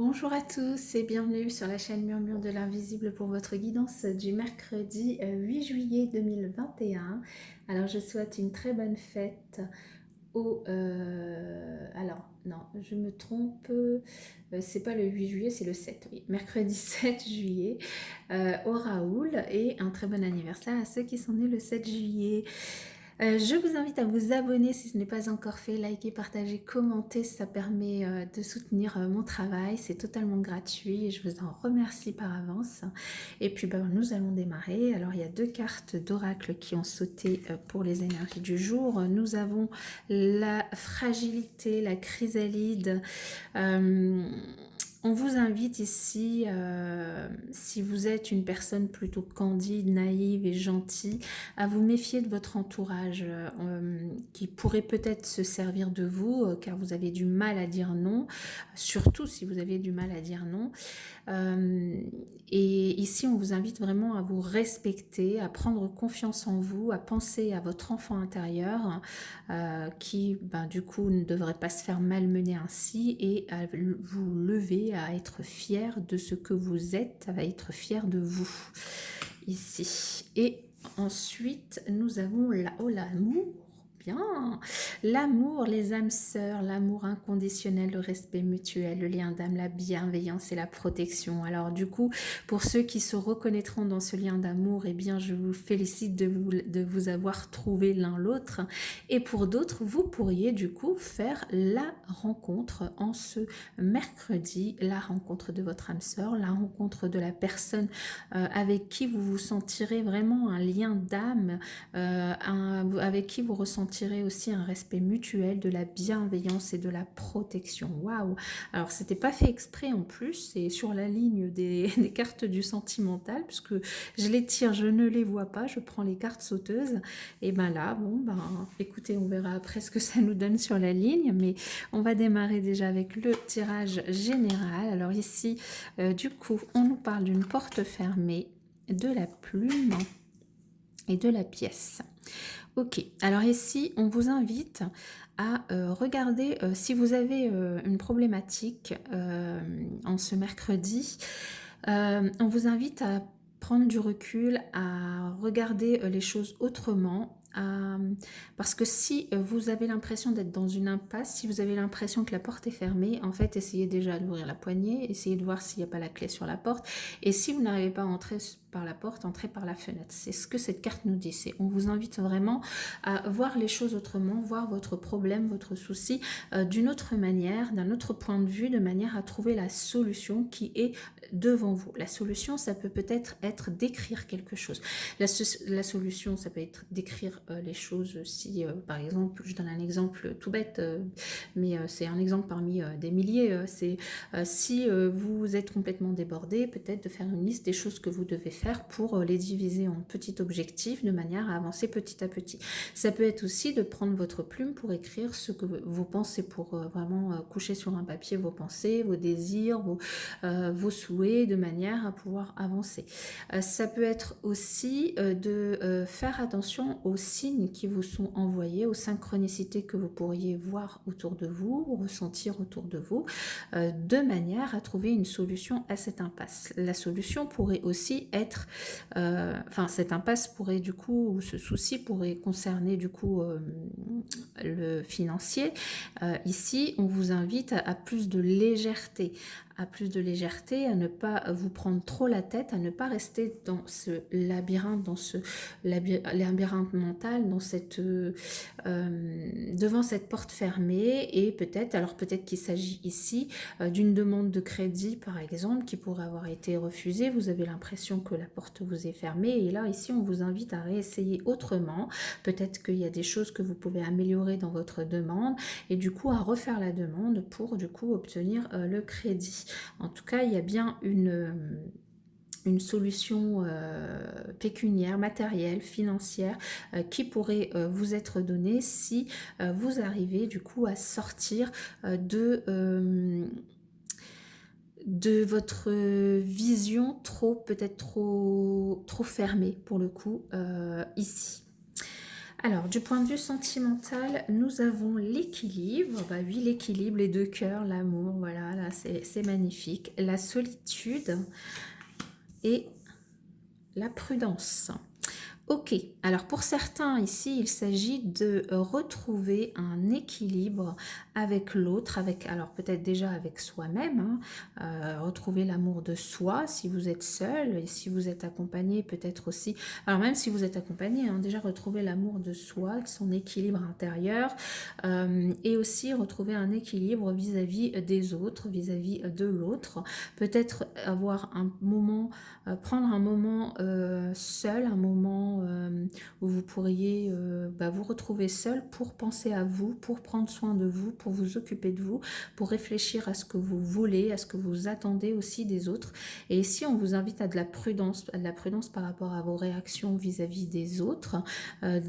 Bonjour à tous et bienvenue sur la chaîne Murmure de l'Invisible pour votre guidance du mercredi 8 juillet 2021. Alors je souhaite une très bonne fête au... alors non, je me trompe, c'est pas le 8 juillet, c'est le 7, oui. Mercredi 7 juillet au Raoul et un très bon anniversaire à ceux qui sont nés le 7 juillet. Je vous invite à vous abonner si ce n'est pas encore fait, liker, partager, commenter, ça permet de soutenir mon travail, c'est totalement gratuit et je vous en remercie par avance. Et puis nous allons démarrer. Alors il y a deux cartes d'oracle qui ont sauté pour les énergies du jour. Nous avons la fragilité, la chrysalide. On vous invite ici, si vous êtes une personne plutôt candide, naïve et gentille, à vous méfier de votre entourage qui pourrait peut-être se servir de vous car vous avez du mal à dire non, surtout si vous avez du mal à dire non. Et ici, on vous invite vraiment à vous respecter, à prendre confiance en vous, à penser à votre enfant intérieur qui, du coup, ne devrait pas se faire malmener ainsi et à vous lever, à être fier de ce que vous êtes, à être fier de vous ici. Et ensuite, nous avons l'amour. Bien. L'amour, les âmes sœurs, l'amour inconditionnel, le respect mutuel, le lien d'âme, la bienveillance et la protection. Alors du coup, pour ceux qui se reconnaîtront dans ce lien d'amour, eh bien je vous félicite de vous avoir trouvé l'un l'autre. Et pour d'autres, vous pourriez du coup faire la rencontre en ce mercredi, la rencontre de votre âme sœur, la rencontre de la personne avec qui vous vous sentirez vraiment un lien d'âme, avec qui vous ressentirez aussi un respect mutuel, de la bienveillance et de la protection. Waouh! Alors c'était pas fait exprès en plus, c'est sur la ligne des cartes du sentimental, puisque je les tire, je ne les vois pas, je prends les cartes sauteuses, et là, écoutez, on verra après ce que ça nous donne sur la ligne, mais on va démarrer déjà avec le tirage général. Alors ici, du coup, on nous parle d'une porte fermée, de la plume et de la pièce. Ok, alors ici, on vous invite à regarder si vous avez une problématique en ce mercredi. On vous invite à prendre du recul, à regarder les choses autrement. Parce que si vous avez l'impression d'être dans une impasse, si vous avez l'impression que la porte est fermée, en fait, essayez déjà d'ouvrir la poignée, essayez de voir s'il n'y a pas la clé sur la porte. Et si vous n'arrivez pas à entrer par la porte, entrez par la fenêtre. C'est ce que cette carte nous dit. On vous invite vraiment à voir les choses autrement, voir votre problème, votre souci d'une autre manière, d'un autre point de vue, de manière à trouver la solution qui est devant vous. La solution, ça peut peut-être être d'écrire quelque chose. La solution, ça peut être d'écrire les choses si, par exemple, je donne un exemple tout bête, mais c'est un exemple parmi des milliers, c'est si vous êtes complètement débordé, peut-être de faire une liste des choses que vous devez faire pour les diviser en petits objectifs de manière à avancer petit à petit. Ça peut être aussi de prendre votre plume pour écrire ce que vous pensez, pour vraiment coucher sur un papier vos pensées, vos désirs, vos souhaits, de manière à pouvoir avancer. Ça peut être aussi de faire attention aux signes qui vous sont envoyés, aux synchronicités que vous pourriez voir autour de vous, ressentir autour de vous, de manière à trouver une solution à cette impasse. La solution pourrait aussi être, cette impasse pourrait du coup, ou ce souci pourrait concerner du coup le financier. Ici, on vous invite à plus de légèreté, à ne pas vous prendre trop la tête, à ne pas rester dans ce labyrinthe, dans ce labyrinthe mental, dans devant cette porte fermée. Et peut-être qu'il s'agit ici d'une demande de crédit, par exemple, qui pourrait avoir été refusée. Vous avez l'impression que la porte vous est fermée. Et là, ici, on vous invite à réessayer autrement. Peut-être qu'il y a des choses que vous pouvez améliorer dans votre demande et du coup à refaire la demande pour du coup obtenir le crédit. En tout cas, il y a bien une solution pécuniaire, matérielle, financière qui pourrait vous être donnée si vous arrivez du coup à sortir de votre vision peut-être trop fermée pour le coup ici. Alors, du point de vue sentimental, nous avons l'équilibre. Bah oui, l'équilibre, les deux cœurs, l'amour, voilà, là, c'est magnifique. La solitude et la prudence. Ok, alors pour certains ici, il s'agit de retrouver un équilibre avec l'autre, avec alors peut-être déjà avec soi-même, hein, retrouver l'amour de soi si vous êtes seul et si vous êtes accompagné peut-être aussi. Alors même si vous êtes accompagné, hein, déjà retrouver l'amour de soi, son équilibre intérieur et aussi retrouver un équilibre vis-à-vis des autres, vis-à-vis de l'autre. Peut-être avoir un moment prendre un moment seul, un moment où vous pourriez vous retrouver seul pour penser à vous, pour prendre soin de vous, pour vous occuper de vous, pour réfléchir à ce que vous voulez, à ce que vous attendez aussi des autres. Et ici, on vous invite à de la prudence par rapport à vos réactions vis-à-vis des autres,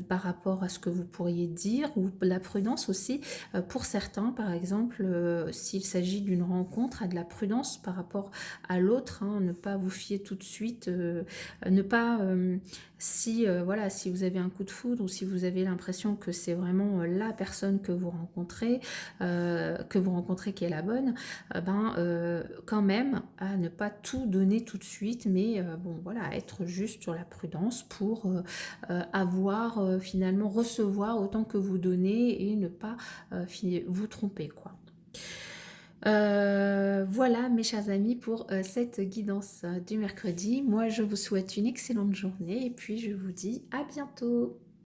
par rapport à ce que vous pourriez dire, ou la prudence aussi pour certains, par exemple, s'il s'agit d'une rencontre, à de la prudence par rapport à l'autre, hein, ne pas vous fier tout de suite, ne pas, si voilà, si vous avez un coup de foudre ou si vous avez l'impression que c'est vraiment la personne que vous rencontrez qui est la bonne, quand même à ne pas tout donner tout de suite, mais bon voilà, être juste sur la prudence pour avoir finalement recevoir autant que vous donnez et ne pas vous tromper quoi. Voilà mes chers amis pour cette guidance du mercredi. Moi je vous souhaite une excellente journée et puis je vous dis à bientôt.